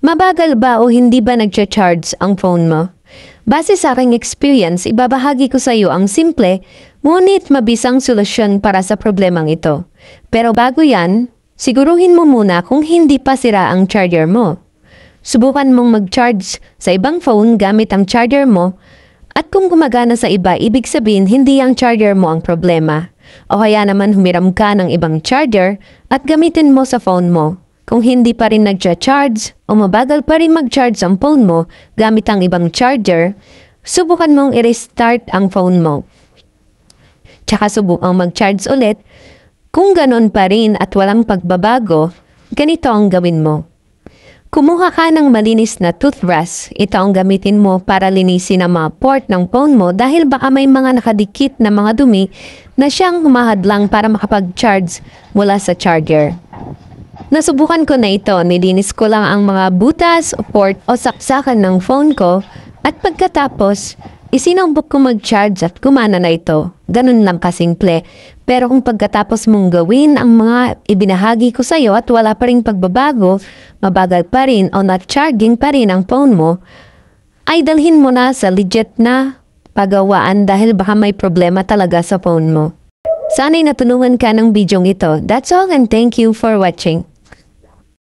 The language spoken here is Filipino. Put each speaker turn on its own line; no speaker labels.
Mabagal ba o hindi ba nagcha-charge ang phone mo? Base sa aking experience, ibabahagi ko sa iyo ang simple, ngunit mabisang solusyon para sa problemang ito. Pero bago yan, siguruhin mo muna kung hindi pa sira ang charger mo. Subukan mong mag-charge sa ibang phone gamit ang charger mo at kung gumagana sa iba, ibig sabihin hindi ang charger mo ang problema. O kaya naman humiram ka ng ibang charger at gamitin mo sa phone mo. Kung hindi pa rin nagcha-charge o mabagal pa rin mag-charge ang phone mo gamit ang ibang charger, subukan mong i-restart ang phone mo. Tsaka subukang mag-charge ulit. Kung ganon pa rin at walang pagbabago, ganito ang gawin mo. Kumuha ka ng malinis na toothbrush. Ito ang gamitin mo para linisin ang mga port ng phone mo dahil baka may mga nakadikit na mga dumi na siyang humahadlang para makapag-charge mula sa charger. Nasubukan ko na ito, nilinis ko lang ang mga butas o port o saksakan ng phone ko at pagkatapos, isinambok ko mag-charge at gumana na ito. Ganun lang kasimple. Pero kung pagkatapos mong gawin ang mga ibinahagi ko sa iyo at wala pa ring pagbabago, mabagal pa rin o not charging pa rin ang phone mo, ay dalhin mo na sa legit na pagawaan dahil baka may problema talaga sa phone mo. Sana'y natulungan ka ng bidyong ito. That's all and thank you for watching.